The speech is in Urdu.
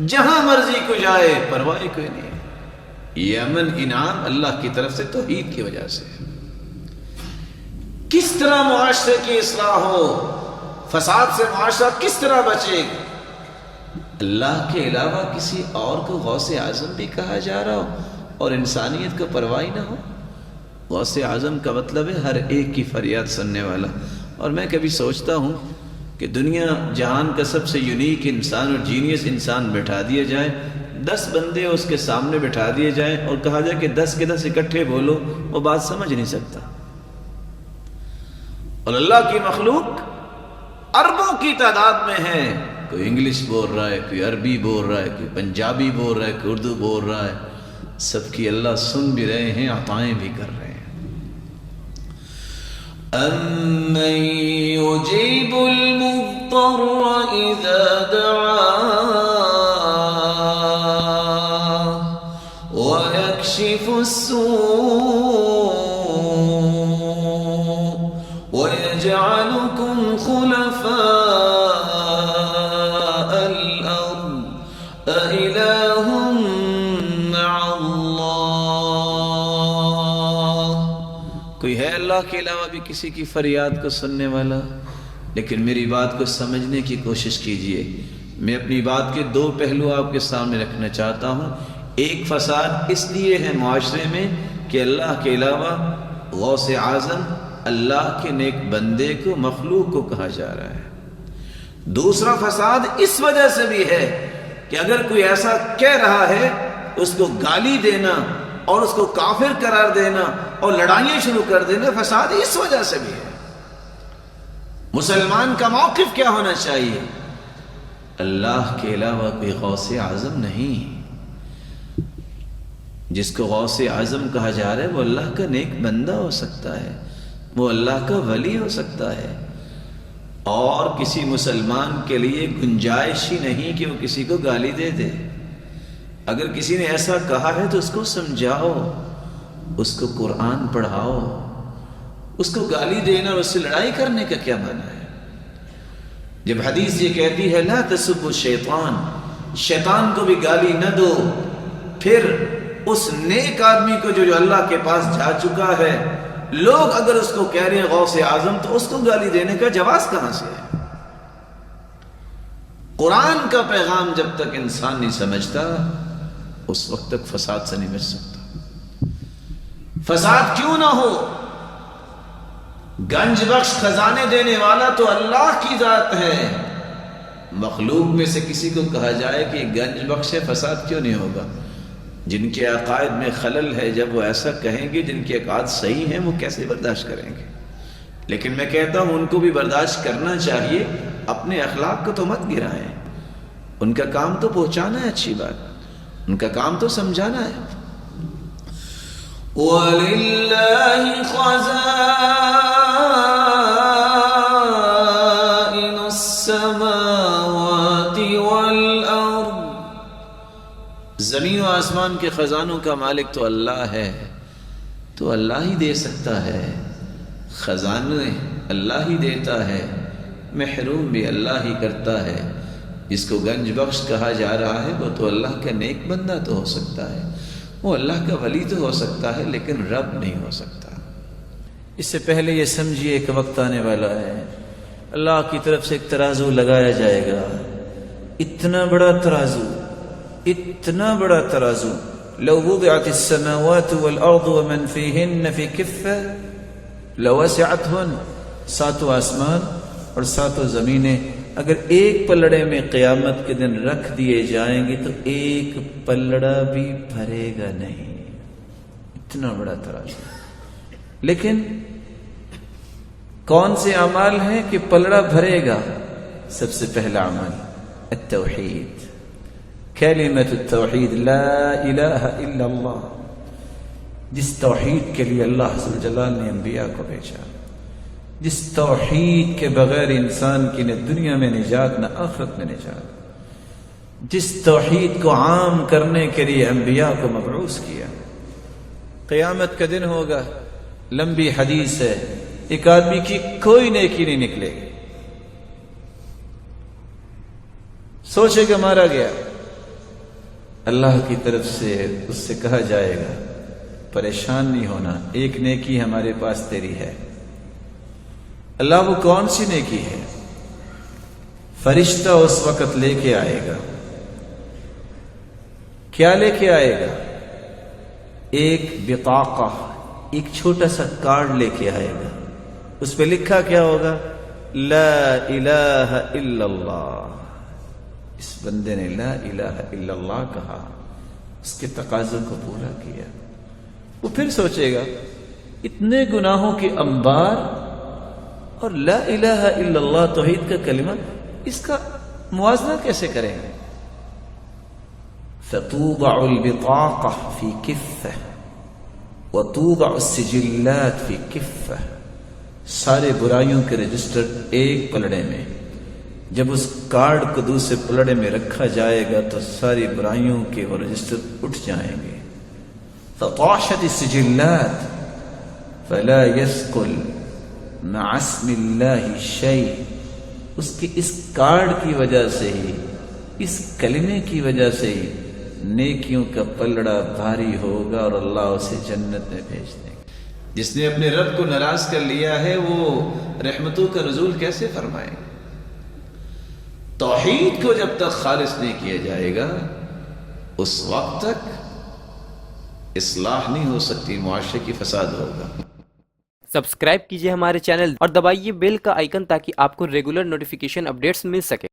جہاں مرضی کو جائے پرواہ کوئی نہیں. یہ امن انعام اللہ کی طرف سے توحید کی وجہ سے. کس طرح معاشرے کی اصلاح ہو، فساد سے معاشرہ کس طرح بچے گا؟ اللہ کے علاوہ کسی اور کو غوث اعظم بھی کہا جا رہا ہو اور انسانیت کو پرواہ نہ ہو. غوث اعظم کا مطلب ہے ہر ایک کی فریاد سننے والا. اور میں کبھی سوچتا ہوں کہ دنیا جہان کا سب سے یونیک انسان اور جینیس انسان بٹھا دیا جائے، 10 بندے اس کے سامنے بٹھا دیے جائیں اور کہا جائے کہ 10 کے 10 اکٹھے بولو، وہ بات سمجھ نہیں سکتا. اور اللہ کی مخلوق اربوں کی تعداد میں ہے. کوئی انگلش بول رہا ہے، کوئی عربی بول رہا ہے، کوئی پنجابی بول رہا ہے، کوئی اردو بول رہا ہے. سب کی اللہ سن بھی رہے ہیں، عطائیں بھی کر رہے ہیں. أَمَّن يُجِيبُ الْمُضْطَرَّ إِذَا دَعَاهُ وَيَكْشِفُ السُّوءَ وَيَجْعَلُكُمْ خُلَفَاءَ الْأَرْضِ أَإِلَٰهٌ مَّعَ اللَّهِ. کوئی ہے اللہ کے علاوہ بھی کسی کی فریاد کو سننے والا؟ لیکن میری بات کو سمجھنے کی کوشش کیجئے. میں اپنی بات کے 2 پہلو آپ کے سامنے رکھنا چاہتا ہوں. ایک، فساد اس لیے ہے معاشرے میں کہ اللہ کے علاوہ غوث اعظم اللہ کے نیک بندے کو، مخلوق کو کہا جا رہا ہے. دوسرا فساد اس وجہ سے بھی ہے کہ اگر کوئی ایسا کہہ رہا ہے اس کو گالی دینا اور اس کو کافر قرار دینا اور لڑائیاں شروع کر دینا، فساد اس وجہ سے بھی ہے. مسلمان کا موقف کیا ہونا چاہیے؟ اللہ کے علاوہ کوئی غوث اعظم نہیں. جس کو غوث اعظم کہا جا رہا ہے وہ اللہ کا نیک بندہ ہو سکتا ہے، وہ اللہ کا ولی ہو سکتا ہے. اور کسی مسلمان کے لیے گنجائش ہی نہیں کہ وہ کسی کو گالی دے دے. اگر کسی نے ایسا کہا ہے تو اس کو سمجھاؤ، اس کو قرآن پڑھاؤ. اس کو گالی دینا اور اس سے لڑائی کرنے کا کیا معنی ہے؟ جب حدیث یہ کہتی ہے لا تسبوا الشیطان، شیطان کو بھی گالی نہ دو، پھر اس نیک آدمی کو جو اللہ کے پاس جا چکا ہے، لوگ اگر اس کو کہہ رہے ہیں غوث اعظم، تو اس کو گالی دینے کا جواز کہاں سے ہے؟ قرآن کا پیغام جب تک انسان نہیں سمجھتا اس وقت تک فساد سے نہیں بچ سکتا. فساد کیوں نہ ہو؟ گنج بخش خزانے دینے والا تو اللہ کی ذات ہے. مخلوق میں سے کسی کو کہا جائے کہ گنج بخش ہے، فساد کیوں نہیں ہوگا؟ جن کے عقائد میں خلل ہے، جب وہ ایسا کہیں گے، جن کے عقائد صحیح ہیں، وہ کیسے برداشت کریں گے؟ لیکن میں کہتا ہوں ان کو بھی برداشت کرنا چاہیے. اپنے اخلاق کو تو مت گرائیں. ان کا کام تو پہنچانا ہے اچھی بات، ان کا کام تو سمجھانا ہے. وَلِلَّهِ خَزَائِنُ السَّمَاوَاتِ وَالْأَرْضِ. زمین و آسمان کے خزانوں کا مالک تو اللہ ہے، تو اللہ ہی دے سکتا ہے. خزانے اللہ ہی دیتا ہے، محروم بھی اللہ ہی کرتا ہے. جس کو گنج بخش کہا جا رہا ہے وہ تو اللہ کا نیک بندہ تو ہو سکتا ہے، وہ اللہ کا ولی تو ہو سکتا ہے، لیکن رب نہیں ہو سکتا. اس سے پہلے یہ سمجھیے کہ وقت آنے والا ہے اللہ کی طرف سے ایک ترازو لگایا جائے گا. اتنا بڑا ترازو، اتنا بڑا ترازو. لو وضعت السماوات والارض ومن فيهن في كفة لوسعتهن. 7 آسمان اور 7 زمینیں اگر ایک پلڑے میں قیامت کے دن رکھ دیے جائیں گے تو ایک پلڑا بھی بھرے گا نہیں. اتنا بڑا ترازو. لیکن کون سے اعمال ہیں کہ پلڑا بھرے گا؟ سب سے پہلا عمل التوحید، کلمۃ التوحید، لا الہ الا اللہ. جس توحید کے لیے اللہ ذو الجلال نے انبیاء کو بھیجا، جس توحید کے بغیر انسان کی نہ دنیا میں نجات نہ آخرت میں نجات، جس توحید کو عام کرنے کے لیے انبیاء کو مبعوث کیا. قیامت کا دن ہوگا، لمبی حدیث ہے، ایک آدمی کی کوئی نیکی نہیں نکلے گی. سوچے کہ مارا گیا، اللہ کی طرف سے اس سے کہا جائے گا پریشان نہیں ہونا، ایک نیکی ہمارے پاس تیری ہے۔ اللہ وہ کون سی نیکی ہے؟ فرشتہ اس وقت لے کے آئے گا۔ کیا لے کے آئے گا؟ ایک بطاقہ، ایک چھوٹا سا کارڈ لے کے آئے گا۔ اس پہ لکھا کیا ہوگا؟ لا الہ الا اللہ۔ اس بندے نے لا الہ الا اللہ کہا، اس کے تقاضوں کو پورا کیا۔ وہ پھر سوچے گا اتنے گناہوں کے انبار اور لا الہ الا اللہ توحید کا کلمہ، اس کا موازنہ کیسے کریں گے؟ فتوضع البطاقہ فی کفہ وتوضع السجلات فی کفہ۔ سارے برائیوں کے رجسٹر ایک پلڑے میں، جب اس کارڈ کو دوسرے پلڑے میں رکھا جائے گا تو ساری برائیوں کے وہ رجسٹر اٹھ جائیں گے۔ فطاشت السجلات فلا يثقل مع اسم اللہ شیء۔ اس کے اس کارڈ کی وجہ سے ہی، اس کلمے کی وجہ سے ہی نیکیوں کا پلڑا بھاری ہوگا اور اللہ اسے جنت میں بھیج دیں گے۔ جس نے اپنے رب کو ناراض کر لیا ہے وہ رحمتوں کا نزول کیسے فرمائے؟ توحید کو جب تک خالص نہیں کیا جائے گا اس وقت تک اصلاح نہیں ہو سکتی، معاشرے کی فساد ہوگا۔ سبسکرائب کیجئے ہمارے چینل اور دبائیے بیل کا آئیکن تاکہ آپ کو ریگولر نوٹیفیکیشن اپڈیٹس مل سکے۔